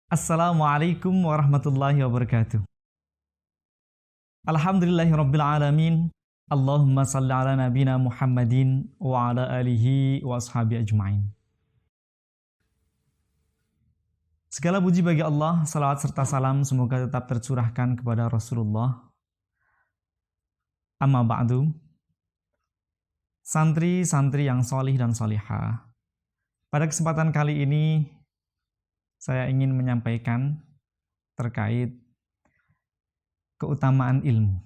Assalamualaikum warahmatullahi wabarakatuh. Alhamdulillahirabbil alamin. Allahumma salli ala nabina Muhammadin wa ala alihi wa ashabi ajmain. Segala puji bagi Allah, salawat serta salam semoga tetap tercurahkan kepada Rasulullah. Amma ba'du. Santri-santri yang solih dan solihah. Pada kesempatan kali ini saya ingin menyampaikan terkait keutamaan ilmu.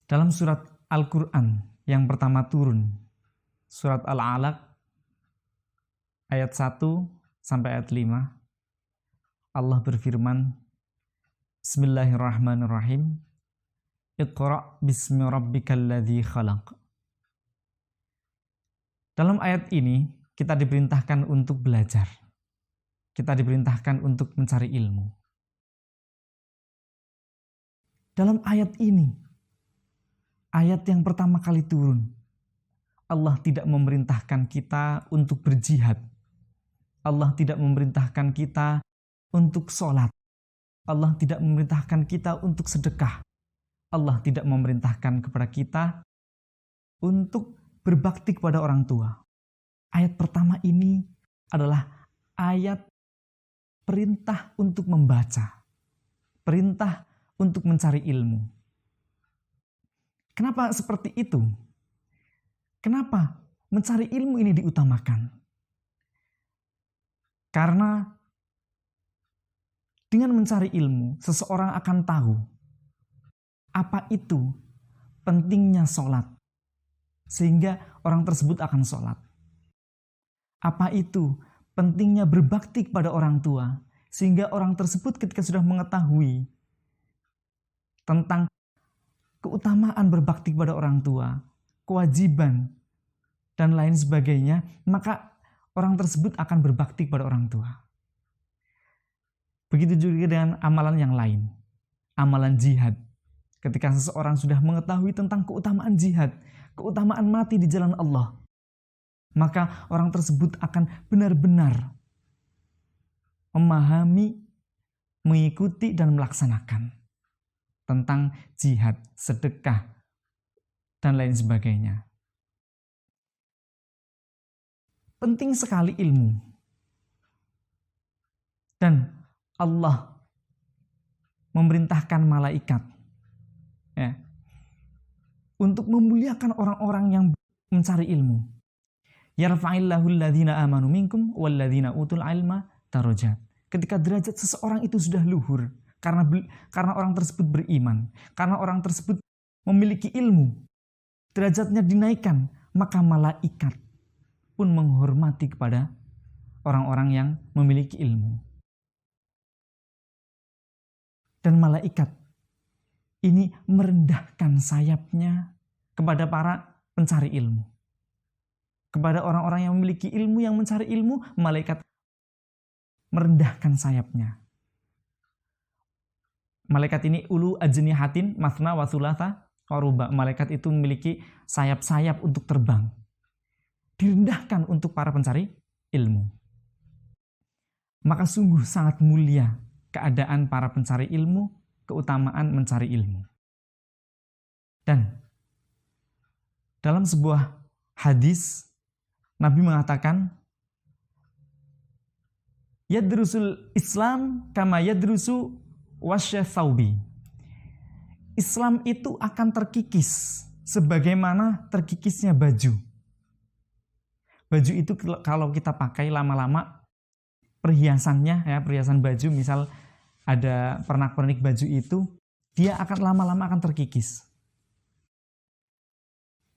Dalam surat Al-Quran yang pertama turun, surat Al-Alaq ayat 1 sampai ayat 5, Allah berfirman, Bismillahirrahmanirrahim, Iqra' bismi rabbikal ladzi khalaq. Dalam ayat ini kita diperintahkan untuk belajar. Kita diperintahkan untuk mencari ilmu. Dalam ayat ini, ayat yang pertama kali turun, Allah tidak memerintahkan kita untuk berjihad. Allah tidak memerintahkan kita untuk sholat. Allah tidak memerintahkan kita untuk sedekah. Allah tidak memerintahkan kepada kita untuk berbakti kepada orang tua. Ayat pertama ini adalah ayat perintah untuk membaca, perintah untuk mencari ilmu. Kenapa seperti itu? Kenapa mencari ilmu ini diutamakan? Karena dengan mencari ilmu, seseorang akan tahu apa itu pentingnya sholat, sehingga orang tersebut akan sholat. Apa itu pentingnya berbakti kepada orang tua, sehingga orang tersebut ketika sudah mengetahui tentang keutamaan berbakti kepada orang tua, kewajiban, dan lain sebagainya, maka orang tersebut akan berbakti kepada orang tua. Begitu juga dengan amalan yang lain, amalan jihad. Ketika seseorang sudah mengetahui tentang keutamaan jihad, keutamaan mati di jalan Allah, maka orang tersebut akan benar-benar memahami, mengikuti, dan melaksanakan tentang jihad, sedekah, dan lain sebagainya. Penting sekali ilmu. Dan Allah memerintahkan malaikat untuk memuliakan orang-orang yang mencari ilmu. Yarfa'illahu alladhina amanu minkum walladhina utul ilma darajat. Ketika derajat seseorang itu sudah luhur karena orang tersebut beriman, karena orang tersebut memiliki ilmu, derajatnya dinaikkan, maka malaikat pun menghormati kepada orang-orang yang memiliki ilmu. Dan malaikat ini merendahkan sayapnya kepada para pencari ilmu. Kepada orang-orang yang memiliki ilmu, yang mencari ilmu, malaikat merendahkan sayapnya. Malaikat ini ulu ajnihatin mathna wa thulatha wa ruba. Malaikat itu memiliki sayap-sayap untuk terbang. Direndahkan untuk para pencari ilmu. Maka sungguh sangat mulia keadaan para pencari ilmu, keutamaan mencari ilmu. Dan dalam sebuah hadis, Nabi mengatakan, Yadrusul Islam kama yadrusu wasya thawbi. Islam itu akan terkikis sebagaimana terkikisnya baju. Baju itu kalau kita pakai lama-lama, perhiasannya, perhiasan baju, misal ada pernak-pernik baju itu, dia akan lama-lama akan terkikis.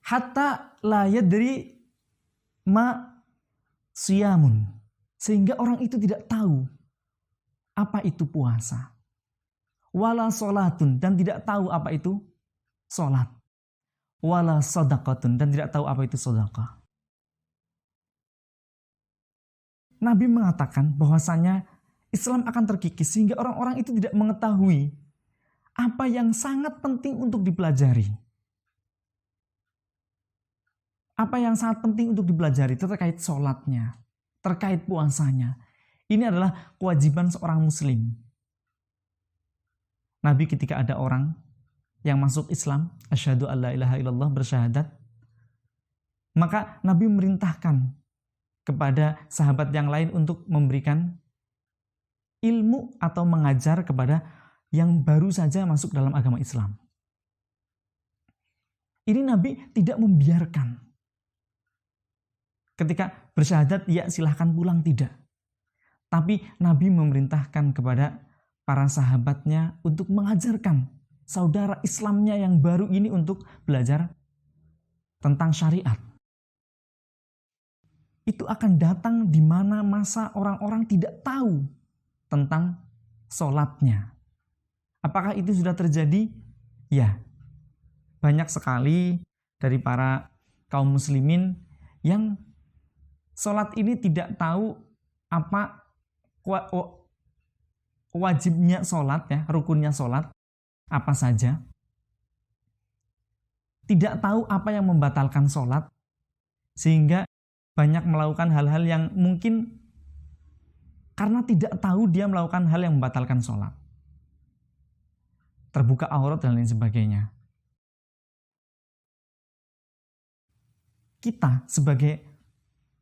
Hatta la yadri ma siyamun, sehingga orang itu tidak tahu apa itu puasa. Wala sholatun, dan tidak tahu apa itu sholat. Wala sadaqatun, dan tidak tahu apa itu sedekah. Nabi mengatakan bahwasanya Islam akan terkikis sehingga orang-orang itu tidak mengetahui apa yang sangat penting untuk dipelajari. Apa yang sangat penting untuk dipelajari itu terkait sholatnya, terkait puasanya. Ini adalah kewajiban seorang muslim. Nabi ketika ada orang yang masuk Islam, asyhadu alla ilaha illallah, bersyahadat, maka Nabi memerintahkan kepada sahabat yang lain untuk memberikan ilmu atau mengajar kepada yang baru saja masuk dalam agama Islam. Ini Nabi tidak membiarkan. Ketika bersyahadat, ya silahkan pulang, tidak. Tapi Nabi memerintahkan kepada para sahabatnya untuk mengajarkan saudara Islamnya yang baru ini untuk belajar tentang syariat. Itu akan datang di mana masa orang-orang tidak tahu tentang sholatnya. Apakah itu sudah terjadi? Ya, banyak sekali dari para kaum muslimin yang sholat ini tidak tahu apa wajibnya sholat, ya, rukunnya sholat apa saja. Tidak tahu apa yang membatalkan sholat, sehingga banyak melakukan hal-hal yang mungkin karena tidak tahu dia melakukan hal yang membatalkan sholat. Terbuka aurat dan lain sebagainya. Kita sebagai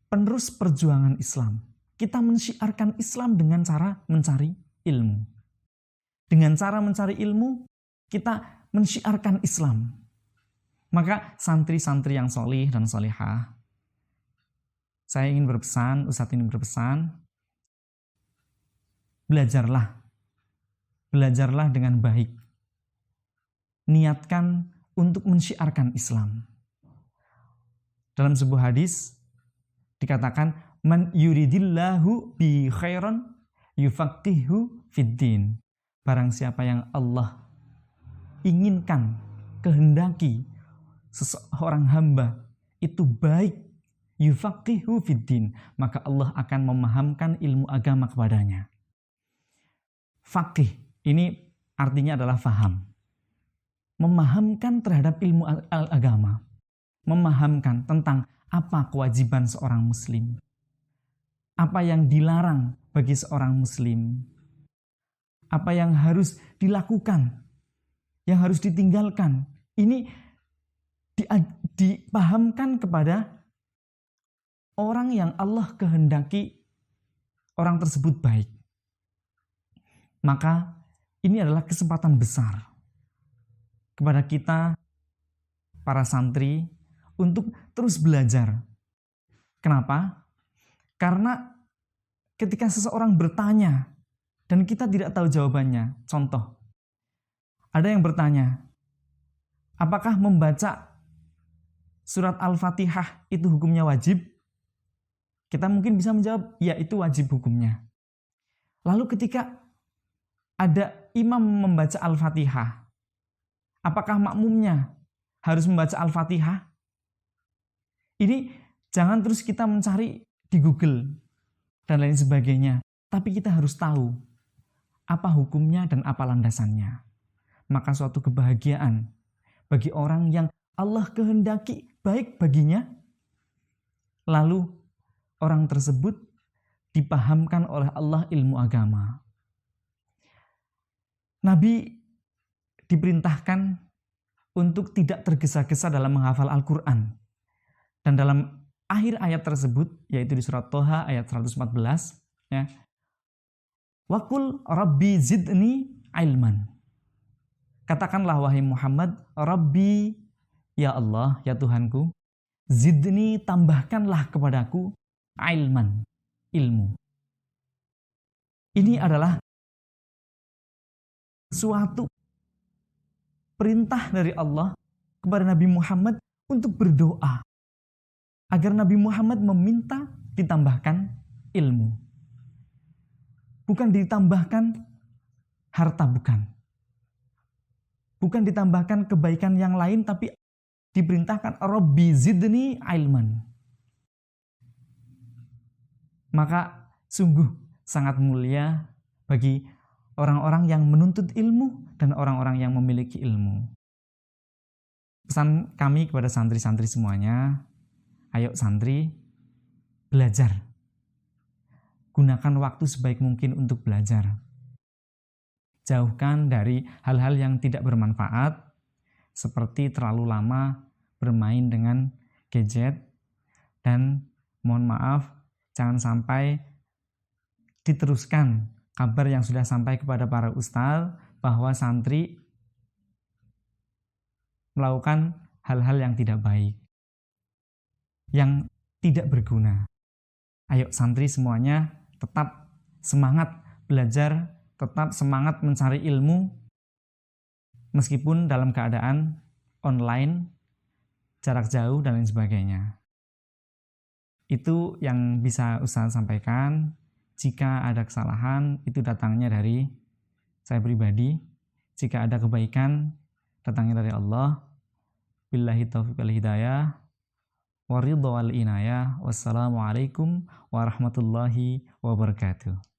penerus perjuangan Islam, kita mensyiarkan Islam dengan cara mencari ilmu. Dengan cara mencari ilmu, kita mensyiarkan Islam. Maka santri-santri yang solih dan solihah, saya ingin berpesan, Ustadz ini berpesan, belajarlah dengan baik. Niatkan untuk mensyiarkan Islam. Dalam sebuah hadis dikatakan, man yuridillahu bi khairan yufaqihu fiddin. Barang siapa yang Allah inginkan, kehendaki seseorang hamba itu baik, yufaqihu fiddin, maka Allah akan memahamkan ilmu agama kepadanya. Faqih ini artinya adalah faham. Memahamkan terhadap ilmu agama. Memahamkan tentang apa kewajiban seorang muslim. Apa yang dilarang bagi seorang muslim. Apa yang harus dilakukan, yang harus ditinggalkan. Ini dipahamkan kepada orang yang Allah kehendaki orang tersebut baik. Maka ini adalah kesempatan besar kepada kita, para santri, untuk terus belajar. Kenapa? Karena ketika seseorang bertanya dan kita tidak tahu jawabannya, contoh, ada yang bertanya, apakah membaca surat Al-Fatihah itu hukumnya wajib? Kita mungkin bisa menjawab, ya itu wajib hukumnya. Lalu ketika ada imam membaca Al-Fatihah, apakah makmumnya harus membaca Al-Fatihah? Ini jangan terus kita mencari di Google dan lain sebagainya. Tapi kita harus tahu apa hukumnya dan apa landasannya. Maka suatu kebahagiaan bagi orang yang Allah kehendaki baik baginya, lalu orang tersebut dipahamkan oleh Allah ilmu agama. Nabi diperintahkan untuk tidak tergesa-gesa dalam menghafal Al-Quran. Dan dalam akhir ayat tersebut, yaitu di surat Toha ayat 114, ya, Waqul Rabbi zidni ilman. Katakanlah wahai Muhammad, Rabbi, ya Allah, ya Tuhanku, zidni, tambahkanlah kepadaku ilman, ilmu. Ini adalah suatu perintah dari Allah kepada Nabi Muhammad untuk berdoa agar Nabi Muhammad meminta ditambahkan ilmu. Bukan ditambahkan harta, bukan. Bukan ditambahkan kebaikan yang lain, tapi diperintahkan Rabbi zidni ilman. Maka sungguh sangat mulia bagi orang-orang yang menuntut ilmu dan orang-orang yang memiliki ilmu. Pesan kami kepada santri-santri semuanya, ayo santri, belajar. Gunakan waktu sebaik mungkin untuk belajar. Jauhkan dari hal-hal yang tidak bermanfaat, seperti terlalu lama bermain dengan gadget, dan mohon maaf, jangan sampai diteruskan kabar yang sudah sampai kepada para ustadz bahwa santri melakukan hal-hal yang tidak baik, yang tidak berguna. Ayo santri semuanya tetap semangat belajar, tetap semangat mencari ilmu, meskipun dalam keadaan online, jarak jauh, dan lain sebagainya. Itu yang bisa Ustaz sampaikan. Jika ada kesalahan, itu datangnya dari saya pribadi. Jika ada kebaikan, datangnya dari Allah. Billahi taufiq wal hidayah. Waridho wal inayah. Wassalamualaikum warahmatullahi wabarakatuh.